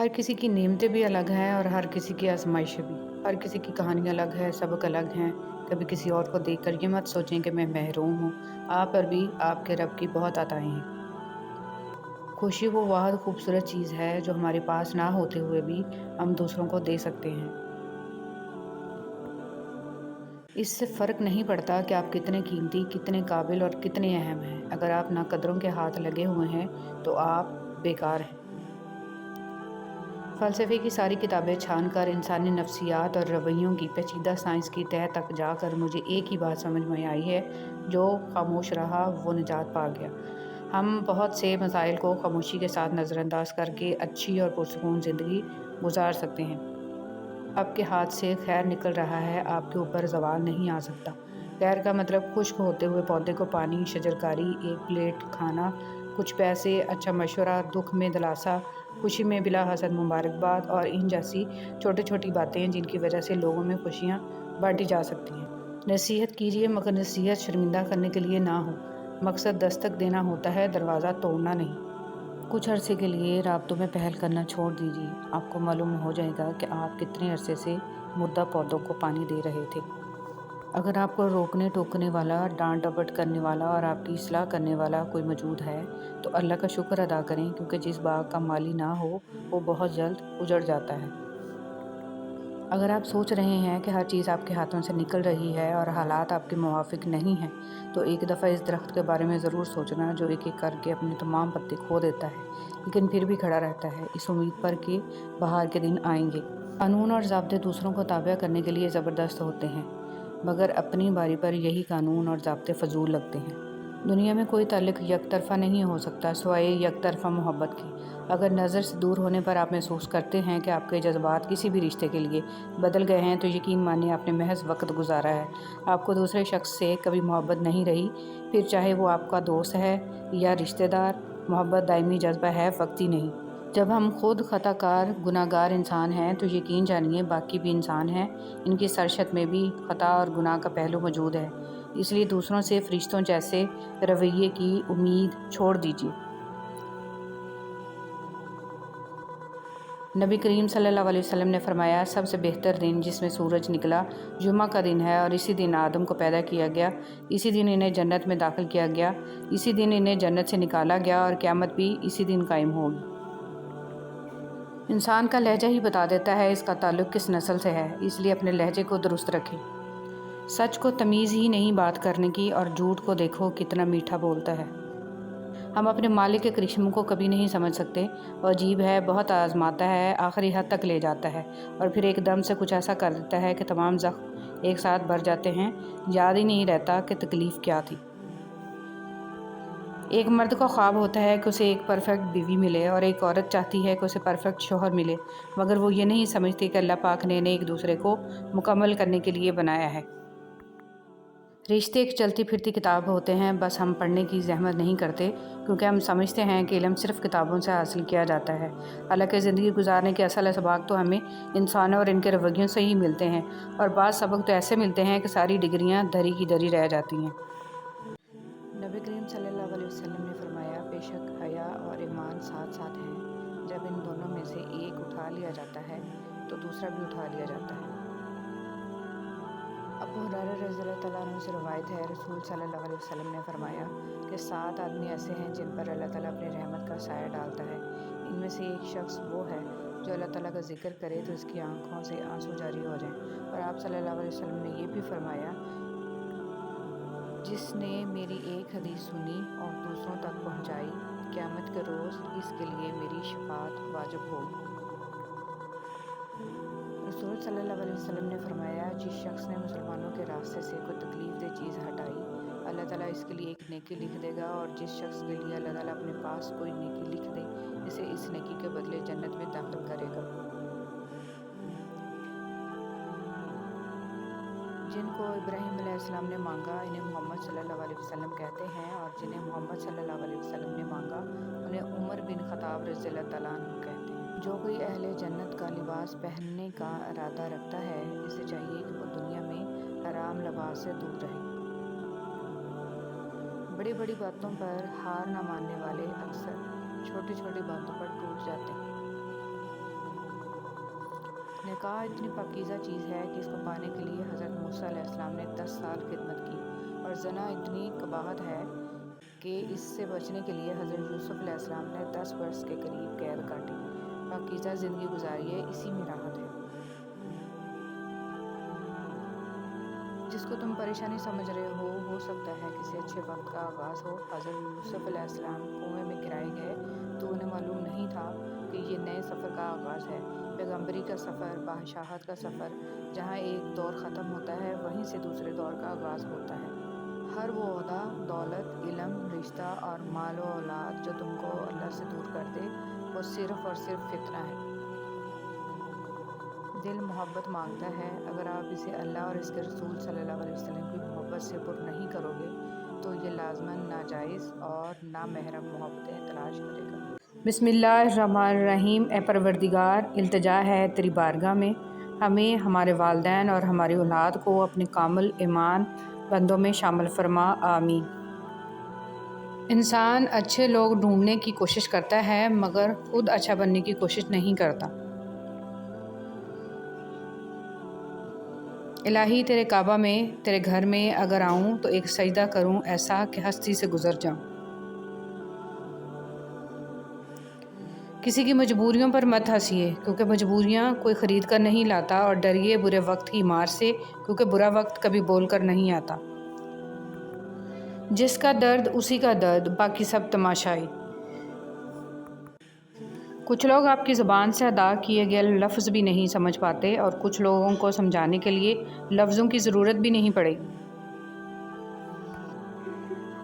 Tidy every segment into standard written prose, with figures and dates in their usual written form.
हर किसी की नेमतें भी अलग हैं और हर किसी की आज़माइशें भी। हर किसी की कहानी अलग है, सबक अलग हैं। कभी किसी और को देखकर ये मत सोचें कि मैं महरूम हूँ। आप पर भी आपके रब की बहुत अताएँ हैं। खुशी वो वाहिद खूबसूरत चीज़ है जो हमारे पास ना होते हुए भी हम दूसरों को दे सकते हैं। इससे फ़र्क नहीं पड़ता कि आप कितने कीमती, कितने काबिल और कितने अहम हैं। अगर आप नाकदरों के हाथ लगे हुए हैं, तो आप बेकार हैं। फ़लसफ़े की सारी किताबें छानकर इंसानी नफ्सियात और रवैयों की पेचीदा साइंस की तह तक जाकर मुझे एक ही बात समझ में आई है, जो खामोश रहा वो निजात पा गया। हम बहुत से मसाइल को खामोशी के साथ नज़रअंदाज करके अच्छी और पुरसकून ज़िंदगी गुजार सकते हैं। आपके हाथ से खैर निकल रहा है, आपके ऊपर ज़वाल नहीं आ सकता। खैर का मतलब खुश्क होते हुए पौधे को पानी, शजरकारी, एक प्लेट खाना, कुछ पैसे, अच्छा मशवरा, दुख में दिलासा, खुशी में बिला हसद मुबारकबाद और इन जैसी छोटी-छोटी बातें जिनकी वजह से लोगों में खुशियाँ बाँटी जा सकती हैं। नसीहत कीजिए मगर नसीहत शर्मिंदा करने के लिए ना हो। मकसद दस्तक देना होता है, दरवाज़ा तोड़ना नहीं। कुछ अरसे के लिए राब्तों में पहल करना छोड़ दीजिए। आपको मालूम हो जाएगा कि आप कितने अरसे से मुर्दा पौधों को पानी दे रहे थे। अगर आपको रोकने टोकने वाला, डांट डपट करने वाला और आपकी इस्लाह करने वाला कोई मौजूद है, तो अल्लाह का शुक्र अदा करें क्योंकि जिस बाग का माली ना हो, वो बहुत जल्द उजड़ जाता है। अगर आप सोच रहे हैं कि हर चीज़ आपके हाथों से निकल रही है और हालात आपके मुवाफिक नहीं हैं, तो एक दफ़ा इस दरख्त के बारे में ज़रूर सोचना जो एक-एक करके अपने तमाम पत्ते खो देता है, लेकिन फिर भी खड़ा रहता है, इस उम्मीद पर कि बहार के दिन आएँगे। कानून और ज़ाब्ते दूसरों को ताबिया करने के लिए ज़बरदस्त होते हैं, मगर अपनी बारी पर यही कानून और ज़ाब्ते फ़जूल लगते हैं। दुनिया में कोई ताल्लुक यकतरफ़ा नहीं हो सकता सिवाय यकतरफ़ा मोहब्बत के। अगर नज़र से दूर होने पर आप महसूस करते हैं कि आपके जज़्बात किसी भी रिश्ते के लिए बदल गए हैं, तो यकीन मानिए आपने महज़ वक़्त गुज़ारा है। आपको दूसरे शख़्स से कभी मोहब्बत नहीं रही, फिर चाहे वो आपका दोस्त है या रिश्तेदार, मोहब्बत दायमी जज़्बा है, वक़्ती नहीं। जब हम खुद ख़ताकार, गुनाहगार इंसान हैं, तो यकीन जानिए बाकी भी इंसान हैं। इनकी सरशत में भी ख़ता और गुनाह का पहलू मौजूद है। इसलिए दूसरों से फ़रिश्तों जैसे रवैये की उम्मीद छोड़ दीजिए। नबी करीम सल्लल्लाहु अलैहि वसल्लम ने फरमाया, सबसे बेहतर दिन जिसमें सूरज निकला जुम्मा का दिन है और इसी दिन आदम को पैदा किया गया, इसी दिन इन्हें जन्नत में दाखिल किया गया, इसी दिन इन्हें जन्नत से निकाला गया और क़यामत भी इसी दिन कायम होगी। इंसान का लहजा ही बता देता है इसका ताल्लुक़ किस नस्ल से है, इसलिए अपने लहजे को दुरुस्त रखें। सच को तमीज़ ही नहीं बात करने की और झूठ को देखो कितना मीठा बोलता है। हम अपने मालिक के करिश्मों को कभी नहीं समझ सकते। वो अजीब है, बहुत आज़माता है, आखिरी हद तक ले जाता है और फिर एकदम से कुछ ऐसा कर देता है कि तमाम ज़ख्म एक साथ भर जाते हैं। याद ही नहीं रहता कि तकलीफ़ क्या थी। एक मर्द का ख्वाब होता है कि उसे एक परफेक्ट बीवी मिले और एक औरत चाहती है कि उसे परफेक्ट शौहर मिले, मगर वो ये नहीं समझती कि अल्लाह पाक ने इन्हें एक दूसरे को मुकम्मल करने के लिए बनाया है। रिश्ते एक चलती फिरती किताब होते हैं, बस हम पढ़ने की ज़हमत नहीं करते क्योंकि हम समझते हैं कि इल्म सिर्फ़ किताबों से हासिल किया जाता है। हालांकि ज़िंदगी गुजारने के असल असबाक तो हमें इंसानों और इनके रवैयों से ही मिलते हैं और बाज़ सबक तो ऐसे मिलते हैं कि सारी डिग्रियां धरी की धरी रह जाती हैं। नबी करीम सल्लल्लाहु अलैहि वसल्लम ने फरमाया, बेशक हया और ईमान साथ साथ हैं। जब इन दोनों में से एक उठा लिया जाता है तो दूसरा भी उठा लिया जाता है। अबू हुरैरा रज़ियल्लाहु तआला अन्हु से रवायत है, रसूल सल्लल्लाहु अलैहि वसल्लम ने फरमाया कि 7 आदमी ऐसे हैं जिन पर अल्लाह ताला अपनी रहमत का साया डालता है। इनमें से एक शख्स वो है जो अल्लाह ताला का जिक्र करे तो इसकी आंखों से आंसू जारी हो जाएं। और आप सल्लल्लाहु अलैहि वसल्लम ने ये भी फरमाया, जिसने मेरी एक हदीस सुनी और दूसरों तक पहुँचाई, क़यामत के रोज़ इसके लिए मेरी शफ़ाअत वाजिब होगी। रसूल सल्लल्लाहु अलैहि वसल्लम ने फरमाया, जिस शख्स ने मुसलमानों के रास्ते से कोई तकलीफ़ दे चीज़ हटाई, अल्लाह ताला इसके लिए एक नेकी लिख देगा और जिस शख्स के लिए अल्लाह ताला अपने पास कोई नेकी लिख दे, इसे इस नेकी के बदले जन्नत में दाखिल करेगा। जिनको इब्राहीम अलैहिस्सलाम ने मांगा, इन्हें मोहम्मद सल्लल्लाहु अलैहि वसल्लम कहते हैं और जिन्हें मोहम्मद सल्लल्लाहु अलैहि वसल्लम ने मांगा, उन्हें उमर बिन खत्ताब रज़ियल्लाहु तआला अन्हु कहते हैं। जो कोई अहले जन्नत का लिबास पहनने का इरादा रखता है, इसे चाहिए कि वो दुनिया में हराम लिबास से दूर रहे। बड़ी बड़ी बातों पर हार न मानने वाले अक्सर छोटी छोटी बातों पर टूट जाते हैं। نکاح اتنی پاکیزہ چیز ہے کہ اس کو پانے کے لیے حضرت موسیٰ علیہ السلام نے 10 سال خدمت کی، اور زنا اتنی قباحت ہے کہ اس سے بچنے کے لیے حضرت یوسف علیہ السلام نے 10 برس کے قریب قید کاٹی۔ پاکیزہ زندگی گزاریے، اسی میں راحت ہے۔ جس کو تم پریشانی سمجھ رہے ہو سکتا ہے کسی اچھے وقت کا آغاز ہو۔ حضرت یوسف علیہ السلام کنویں میں گرائے گئے تو انہیں معلوم نہیں تھا کہ یہ نئے سفر کا آغاز ہے، پیغمبری کا سفر، بادشاہت کا سفر۔ جہاں ایک دور ختم ہوتا ہے وہیں سے دوسرے دور کا آغاز ہوتا ہے۔ ہر وہ عہدہ، دولت، علم، رشتہ اور مال و اولاد جو تم کو اللہ سے دور کر دے وہ صرف اور صرف فتنہ ہے۔ دل محبت مانگتا ہے، اگر آپ اسے اللہ اور اس کے رسول صلی اللہ علیہ وسلم کی محبت سے پر نہیں کرو گے تو یہ لازماً ناجائز اور نامحرم محبتیں تلاش کرے گا۔ بسم اللہ الرحمن الرحیم۔ اے پروردگار، التجا ہے تیری بارگاہ میں، ہمیں، ہمارے والدین اور ہماری اولاد کو اپنے کامل ایمان بندوں میں شامل فرما، آمین۔ انسان اچھے لوگ ڈھونڈنے کی کوشش کرتا ہے مگر خود اچھا بننے کی کوشش نہیں کرتا۔ الہی، تیرے کعبہ میں، تیرے گھر میں اگر آؤں تو ایک سجدہ کروں ایسا کہ ہستی سے گزر جاؤں۔ کسی کی مجبوریوں پر مت ہنسیے، کیونکہ مجبوریاں کوئی خرید کر نہیں لاتا، اور ڈریے برے وقت کی مار سے، کیونکہ برا وقت کبھی بول کر نہیں آتا۔ جس کا درد اسی کا درد، باقی سب تماشائی۔ کچھ لوگ آپ کی زبان سے ادا کیے گئے لفظ بھی نہیں سمجھ پاتے، اور کچھ لوگوں کو سمجھانے کے لیے لفظوں کی ضرورت بھی نہیں پڑے۔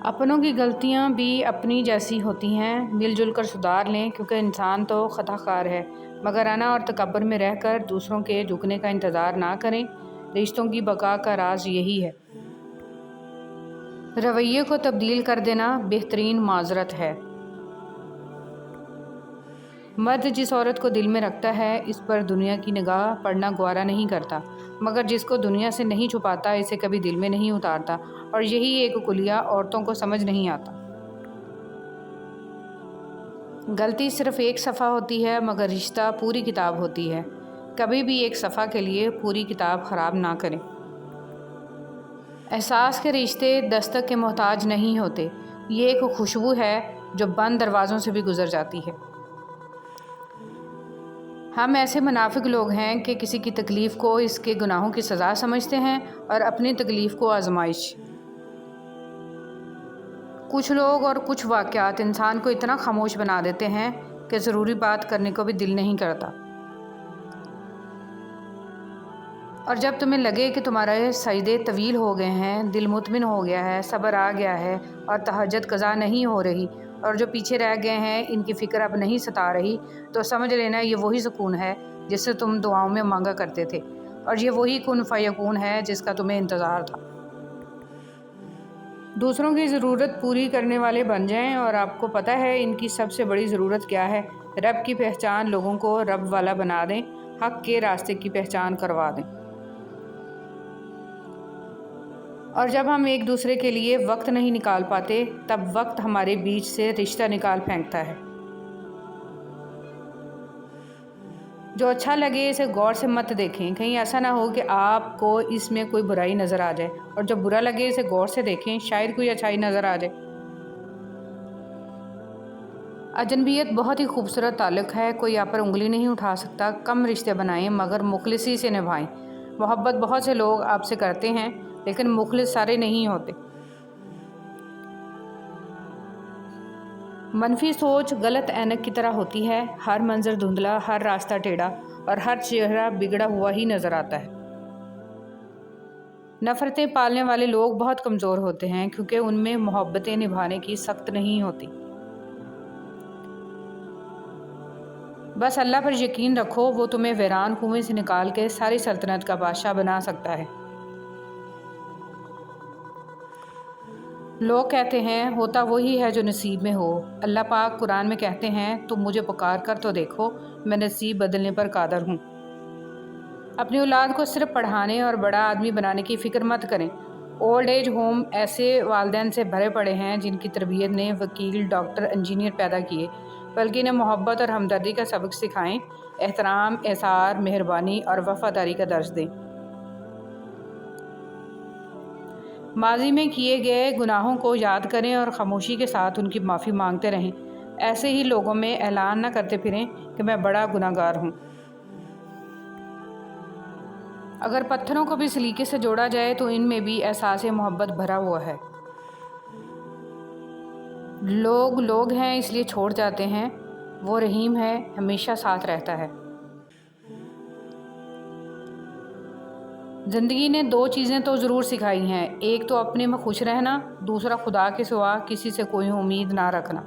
اپنوں کی غلطیاں بھی اپنی جیسی ہوتی ہیں، مل جل کر سدھار لیں، کیونکہ انسان تو خطا کار ہے، مگر انا اور تکبر میں رہ کر دوسروں کے جھکنے کا انتظار نہ کریں۔ رشتوں کی بقا کا راز یہی ہے۔ رویے کو تبدیل کر دینا بہترین معذرت ہے۔ مرد جس عورت کو دل میں رکھتا ہے اس پر دنیا کی نگاہ پڑنا گوارا نہیں کرتا، مگر جس کو دنیا سے نہیں چھپاتا اسے کبھی دل میں نہیں اتارتا، اور یہی ایک کلیہ عورتوں کو سمجھ نہیں آتا۔ غلطی صرف ایک صفحہ ہوتی ہے مگر رشتہ پوری کتاب ہوتی ہے۔ کبھی بھی ایک صفحہ کے لیے پوری کتاب خراب نہ کریں۔ احساس کے رشتے دستک کے محتاج نہیں ہوتے، یہ ایک خوشبو ہے جو بند دروازوں سے بھی گزر جاتی ہے۔ ہم ایسے منافق لوگ ہیں کہ کسی کی تکلیف کو اس کے گناہوں کی سزا سمجھتے ہیں اور اپنی تکلیف کو آزمائش۔ کچھ لوگ اور کچھ واقعات انسان کو اتنا خاموش بنا دیتے ہیں کہ ضروری بات کرنے کو بھی دل نہیں کرتا۔ اور جب تمہیں لگے کہ تمہارے سجدے طویل ہو گئے ہیں، دل مطمئن ہو گیا ہے، صبر آ گیا ہے اور تہجد قضا نہیں ہو رہی، اور جو پیچھے رہ گئے ہیں ان کی فکر اب نہیں ستا رہی، تو سمجھ لینا یہ وہی سکون ہے جس سے تم دعاؤں میں مانگا کرتے تھے، اور یہ وہی کن فیکون ہے جس کا تمہیں انتظار تھا۔ دوسروں کی ضرورت پوری کرنے والے بن جائیں، اور آپ کو پتہ ہے ان کی سب سے بڑی ضرورت کیا ہے؟ رب کی پہچان، لوگوں کو رب والا بنا دیں، حق کے راستے کی پہچان کروا دیں۔ اور جب ہم ایک دوسرے کے لیے وقت نہیں نکال پاتے تب وقت ہمارے بیچ سے رشتہ نکال پھینکتا ہے۔ جو اچھا لگے اسے غور سے مت دیکھیں، کہیں ایسا نہ ہو کہ آپ کو اس میں کوئی برائی نظر آ جائے، اور جو برا لگے اسے غور سے دیکھیں، شاید کوئی اچھائی نظر آ جائے۔ اجنبیت بہت ہی خوبصورت تعلق ہے، کوئی آپ پر انگلی نہیں اٹھا سکتا۔ کم رشتے بنائیں مگر مخلصی سے نبھائیں۔ محبت بہت سے لوگ آپ سے کرتے ہیں لیکن مخلص سارے نہیں ہوتے۔ منفی سوچ غلط اینک کی طرح ہوتی ہے، ہر منظر دھندلا، ہر راستہ ٹیڑھا، اور ہر چہرہ بگڑا ہوا ہی نظر آتا ہے۔ نفرتیں پالنے والے لوگ بہت کمزور ہوتے ہیں کیونکہ ان میں محبتیں نبھانے کی سخت نہیں ہوتی۔ بس اللہ پر یقین رکھو، وہ تمہیں ویران کنویں سے نکال کے ساری سلطنت کا بادشاہ بنا سکتا ہے۔ لوگ کہتے ہیں ہوتا وہی ہے جو نصیب میں ہو۔ اللہ پاک قرآن میں کہتے ہیں تم مجھے پکار کر تو دیکھو، میں نصیب بدلنے پر قادر ہوں۔ اپنی اولاد کو صرف پڑھانے اور بڑا آدمی بنانے کی فکر مت کریں۔ اولڈ ایج ہوم ایسے والدین سے بھرے پڑے ہیں جن کی تربیت نے وکیل، ڈاکٹر، انجینئر پیدا کیے، بلکہ انہیں محبت اور ہمدردی کا سبق سکھائیں، احترام، احسان، مہربانی اور وفاداری کا درس دیں۔ ماضی میں کیے گئے گناہوں کو یاد کریں اور خاموشی کے ساتھ ان کی معافی مانگتے رہیں۔ ایسے ہی لوگوں میں اعلان نہ کرتے پھریں کہ میں بڑا گناہ گار ہوں۔ اگر پتھروں کو بھی سلیقے سے جوڑا جائے تو ان میں بھی احساس محبت بھرا ہوا ہے۔ لوگ لوگ ہیں اس لیے چھوڑ جاتے ہیں، وہ رحیم ہے، ہمیشہ ساتھ رہتا ہے۔ زندگی نے 2 چیزیں تو ضرور سکھائی ہیں، ایک تو اپنے میں خوش رہنا، دوسرا خدا کے سوا کسی سے کوئی امید نہ رکھنا۔